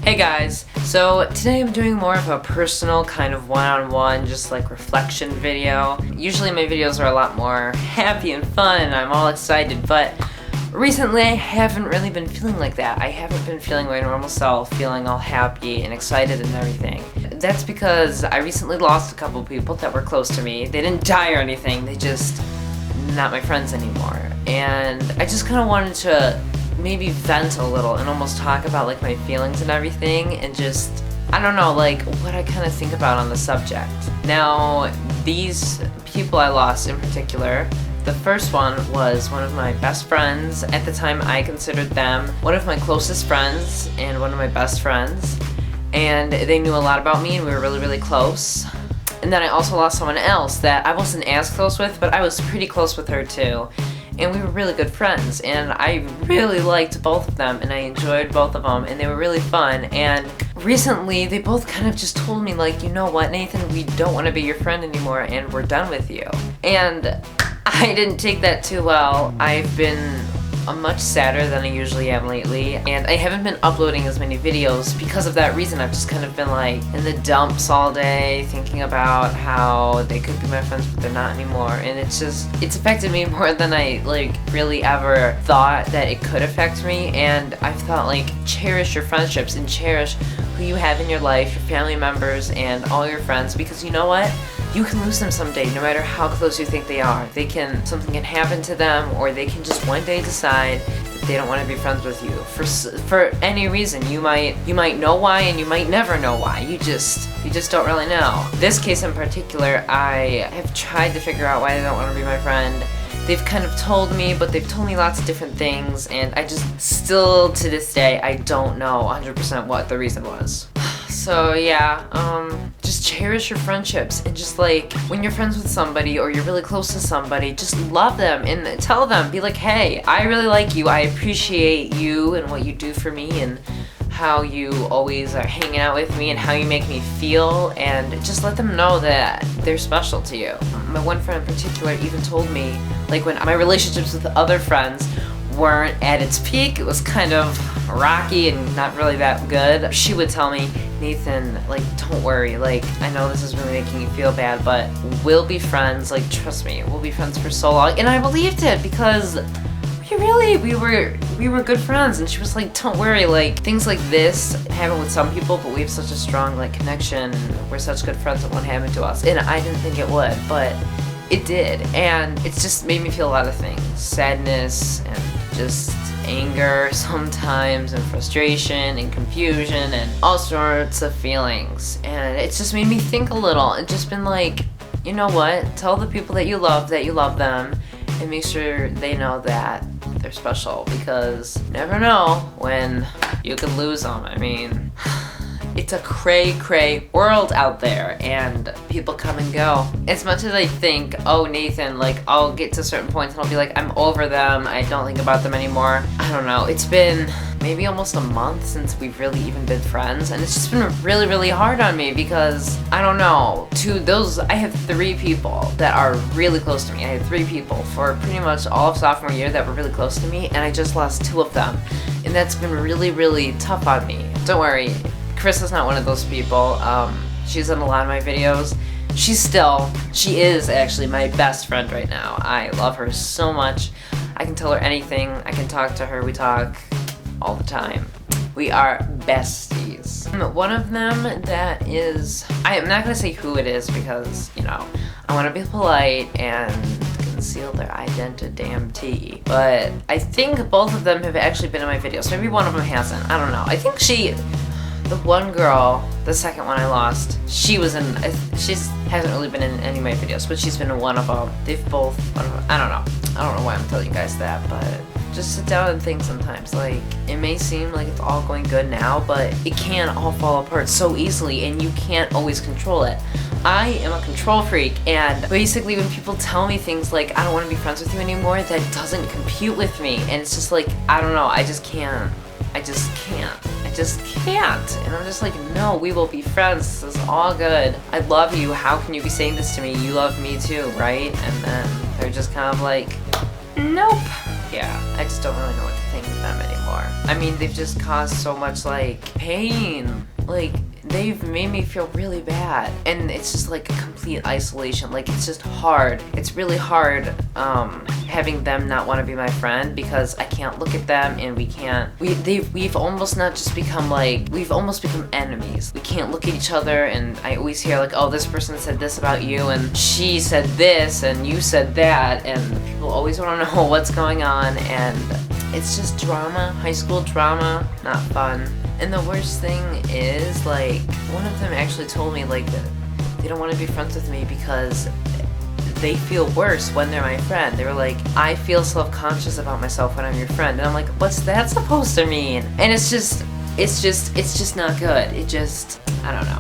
Hey guys, so today I'm doing more of a personal kind of one-on-one, just like reflection video. Usually my videos are a lot more happy and fun and I'm all excited, but recently I haven't really been feeling like that. I haven't been feeling my normal self, feeling all happy and excited and everything. That's because I recently lost a couple people that were close to me. They didn't die or anything, they just not my friends anymore. And I just kind of wanted to maybe vent a little and almost talk about like my feelings and everything and just, I don't know, like what I kind of think about on the subject. Now, these people I lost in particular, the first one was one of my best friends. At the time I considered them one of my closest friends and one of my best friends, and they knew a lot about me and we were really, really close. And then I also lost someone else that I wasn't as close with, but I was pretty close with her too. And we were really good friends, and I really liked both of them, and I enjoyed both of them, and they were really fun. And recently, they both kind of just told me, like, you know what, Nathan, we don't want to be your friend anymore, and we're done with you. And I didn't take that too well. I've been much sadder than I usually am lately, and I haven't been uploading as many videos because of that reason. I've just kind of been like in the dumps all day thinking about how they could be my friends but they're not anymore, and it's affected me more than I like really ever thought that it could affect me. And I've thought, like, cherish your friendships and cherish who you have in your life, your family members and all your friends, because you know what? You can lose them someday, no matter how close you think they are. Something can happen to them, or they can just one day decide that they don't want to be friends with you for any reason. You might know why, and you might never know why. You just don't really know. This case in particular, I have tried to figure out why they don't want to be my friend. They've kind of told me, but they've told me lots of different things, and I just still to this day I don't know 100% what the reason was. So yeah, just cherish your friendships, and just like when you're friends with somebody or you're really close to somebody, just love them and tell them, be like, hey, I really like you, I appreciate you and what you do for me and how you always are hanging out with me and how you make me feel, and just let them know that they're special to you. My one friend in particular even told me, like, when my relationships with other friends weren't at its peak, it was kind of rocky and not really that good, she would tell me, Nathan, like, don't worry, like, I know this is really making you feel bad, but we'll be friends, like, trust me, we'll be friends for so long. And I believed it, because we were good friends, and she was like, don't worry, like, things like this happen with some people, but we have such a strong, like, connection, we're such good friends, it won't happen to us. And I didn't think it would, but it did, and it's just made me feel a lot of things. Sadness, and just anger sometimes, and frustration, and confusion, and all sorts of feelings. And it's just made me think a little, and just been like, you know what, tell the people that you love them, and make sure they know that they're special, because you never know when you could lose them. I mean, it's a cray-cray world out there, and people come and go. As much as I think, oh, Nathan, like, I'll get to certain points and I'll be like, I'm over them, I don't think about them anymore. I don't know, it's been maybe almost a month since we've really even been friends, and it's just been really, really hard on me, because, I don't know, I have 3 people that are really close to me. I had 3 people for pretty much all of sophomore year that were really close to me, and I just lost 2 of them. And that's been really, really tough on me. Don't worry, Chris is not one of those people. She's in a lot of my videos. She is actually my best friend right now. I love her so much. I can tell her anything. I can talk to her. We talk all the time. We are besties. One of them that is, I am not gonna say who it is, because, you know, I wanna be polite and conceal their identity, but I think both of them have actually been in my videos. Maybe one of them hasn't, I don't know. I think the one girl, the second one I lost, she hasn't really been in any of my videos, but she's been in one of them. They've both, I don't know why I'm telling you guys that, but just sit down and think sometimes. Like, it may seem like it's all going good now, but it can all fall apart so easily, and you can't always control it. I am a control freak, and basically when people tell me things like, I don't want to be friends with you anymore, that doesn't compute with me, and it's just like, I don't know, I just can't. And I'm just like, no, we will be friends. This is all good. I love you. How can you be saying this to me? You love me too, right? And then they're just kind of like, nope. yeah, I just don't really know what to think of them anymore. I mean, they've just caused so much, like, pain. Like, they've made me feel really bad. And it's just like a complete isolation. Like, it's just hard. It's really hard, having them not want to be my friend because I can't look at them and we've almost not just become like, we've almost become enemies. We can't look at each other, and I always hear like, oh, this person said this about you and she said this and you said that, and people always want to know what's going on, and it's just drama, high school drama, not fun. And the worst thing is, like, one of them actually told me, like, that they don't want to be friends with me because they feel worse when they're my friend. They were like, I feel self-conscious about myself when I'm your friend. And I'm like, what's that supposed to mean? And it's just not good. I don't know.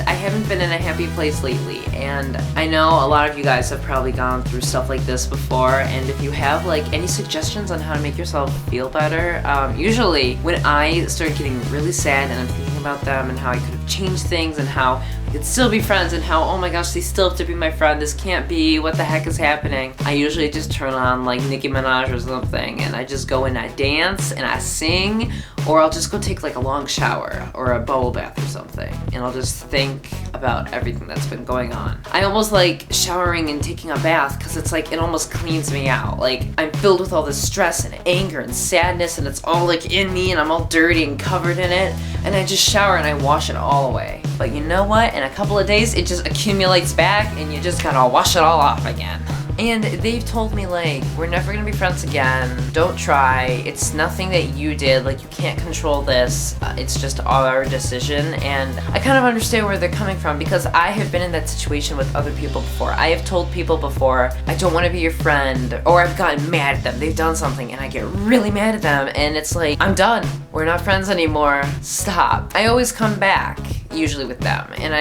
I haven't been in a happy place lately, and I know a lot of you guys have probably gone through stuff like this before, and if you have like any suggestions on how to make yourself feel better, usually when I start getting really sad and I'm thinking about them and how I could have changed things and how we could still be friends and how, oh my gosh, they still have to be my friend, this can't be, what the heck is happening? I usually just turn on like Nicki Minaj or something, and I just go and I dance and I sing, or I'll just go take like a long shower or a bubble bath or something, and I'll just think about everything that's been going on. I almost like showering and taking a bath because it's like it almost cleans me out. Like, I'm filled with all this stress and anger and sadness, and it's all like in me, and I'm all dirty and covered in it, and I just shower and I wash it all away. But you know what? In a couple of days it just accumulates back and you just gotta wash it all off again. And they've told me, like, we're never gonna be friends again. Don't try. It's nothing that you did. Like, you can't control this. It's just our decision. And I kind of understand where they're coming from because I have been in that situation with other people before. I have told people before, I don't want to be your friend, or I've gotten mad at them. They've done something and I get really mad at them, and it's like, I'm done. We're not friends anymore. Stop. I always come back, usually with them. And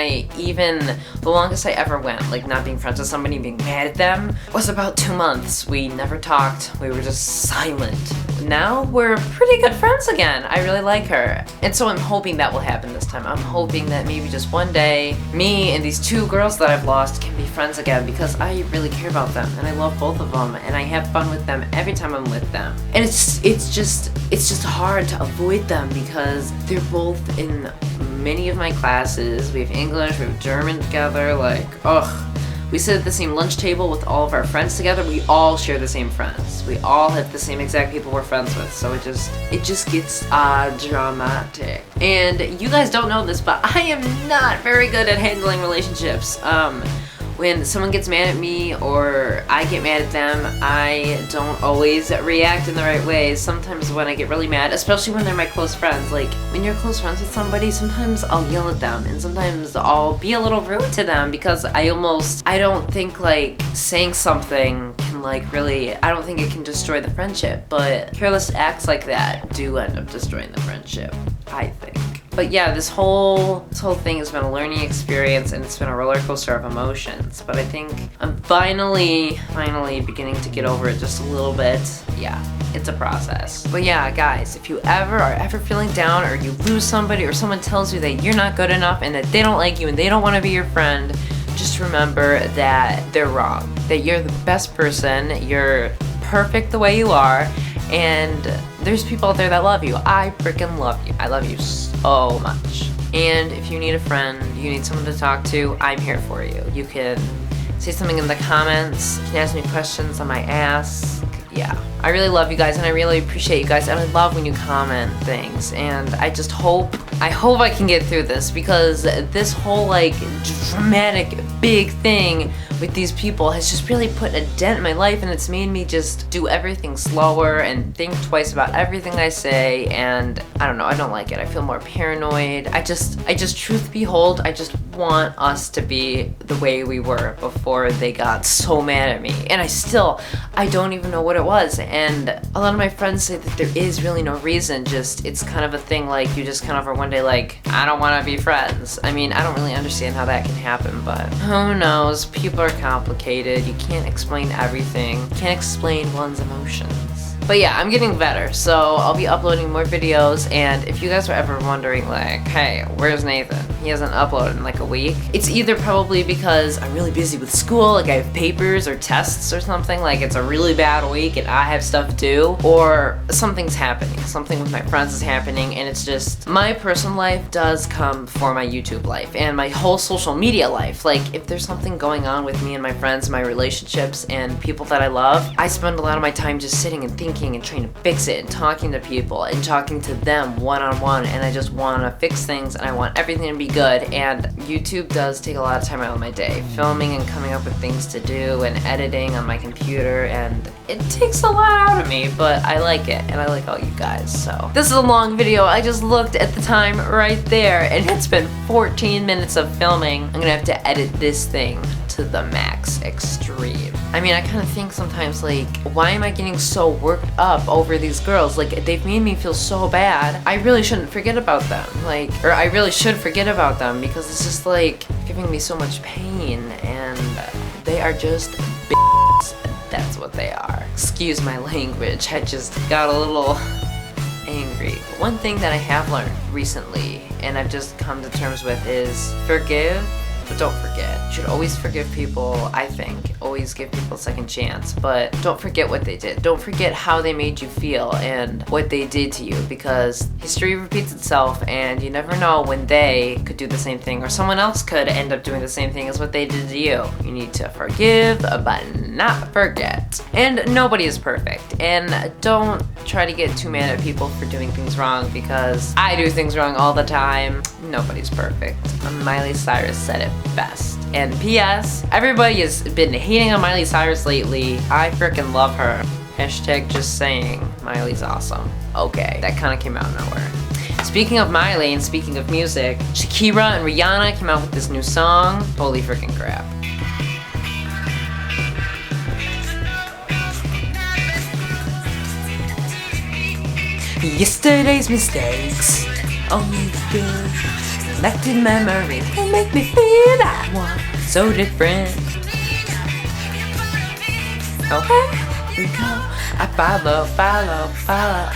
the longest I ever went, like, not being friends with somebody, being mad at them, was about 2 months. We never talked. We were just silent. Now we're pretty good friends again. I really like her. And so I'm hoping that will happen this time. I'm hoping that maybe just one day, me and these 2 girls that I've lost can be friends again because I really care about them and I love both of them and I have fun with them every time I'm with them. And it's just hard to avoid them because they're both in many of my classes. We have English, we have German together, like, ugh. We sit at the same lunch table with all of our friends together. We all share the same friends. We all have the same exact people we're friends with. So it just gets dramatic. And you guys don't know this, but I am not very good at handling relationships. When someone gets mad at me or I get mad at them, I don't always react in the right way. Sometimes when I get really mad, especially when they're my close friends, like when you're close friends with somebody, sometimes I'll yell at them and sometimes I'll be a little rude to them because I don't think like saying something can like really, I don't think it can destroy the friendship, but careless acts like that do end up destroying the friendship, I think. But yeah, this whole thing has been a learning experience and it's been a roller coaster of emotions. But I think I'm finally beginning to get over it just a little bit. Yeah, it's a process. But yeah, guys, if you are ever feeling down or you lose somebody or someone tells you that you're not good enough and that they don't like you and they don't want to be your friend, just remember that they're wrong. That you're the best person, you're perfect the way you are, and there's people out there that love you. I freaking love you. I love you so much. And if you need a friend, you need someone to talk to, I'm here for you. You can say something in the comments, you can ask me questions on my ask. Yeah, I really love you guys and I really appreciate you guys, and I love when you comment things, and I hope I can get through this because this whole like dramatic big thing with these people has just really put a dent in my life, and it's made me just do everything slower and think twice about everything I say, and I don't know, I don't like it. I feel more paranoid. I just truth behold, I just want us to be the way we were before they got so mad at me, and I don't even know what it was. And a lot of my friends say that there is really no reason, just it's kind of a thing, like you just kind of are one day like, I don't want to be friends. I mean, I don't really understand how that can happen, but who knows? People are complicated. You can't explain everything. You can't explain one's emotions. But yeah, I'm getting better, so I'll be uploading more videos, and if you guys are ever wondering like, hey, where's Nathan? He hasn't uploaded in like a week. It's either probably because I'm really busy with school, like I have papers or tests or something, like it's a really bad week and I have stuff to do, or something's happening. Something with my friends is happening, and it's just, my personal life does come before my YouTube life and my whole social media life. Like if there's something going on with me and my friends, my relationships, and people that I love, I spend a lot of my time just sitting and thinking and trying to fix it and talking to people and talking to them one-on-one, and I just want to fix things and I want everything to be good. And YouTube does take a lot of time out of my day, filming and coming up with things to do and editing on my computer, and it takes a lot out of me, but I like it and I like all you guys. So this is a long video. I just looked at the time right there and it's been 14 minutes of filming. I'm gonna have to edit this thing to the max extreme. I mean, I kind of think sometimes like, why am I getting so worked up over these girls? Like, they've made me feel so bad. I really shouldn't forget about them. Like, or I really should forget about them, because it's just like giving me so much pain, and they are just b****s. That's what they are. Excuse my language, I just got a little angry. One thing that I have learned recently, and I've just come to terms with, is forgive, but don't forget. You should always forgive people, I think. Always give people a second chance, but don't forget what they did. Don't forget how they made you feel and what they did to you, because history repeats itself, and you never know when they could do the same thing, or someone else could end up doing the same thing as what they did to you. You need to forgive, but not forget. And nobody is perfect, and don't try to get too mad at people for doing things wrong, because I do things wrong all the time. Nobody's perfect. Miley Cyrus said it best. And P.S. everybody has been hating on Miley Cyrus lately. I freaking love her. Hashtag just saying, Miley's awesome. Okay, that kind of came out of nowhere. Speaking of Miley and speaking of music, Shakira and Rihanna came out with this new song. Holy freaking crap. Yesterday's mistakes, only good. Collected memories can make me feel that one so different. Oh, here we go. I follow.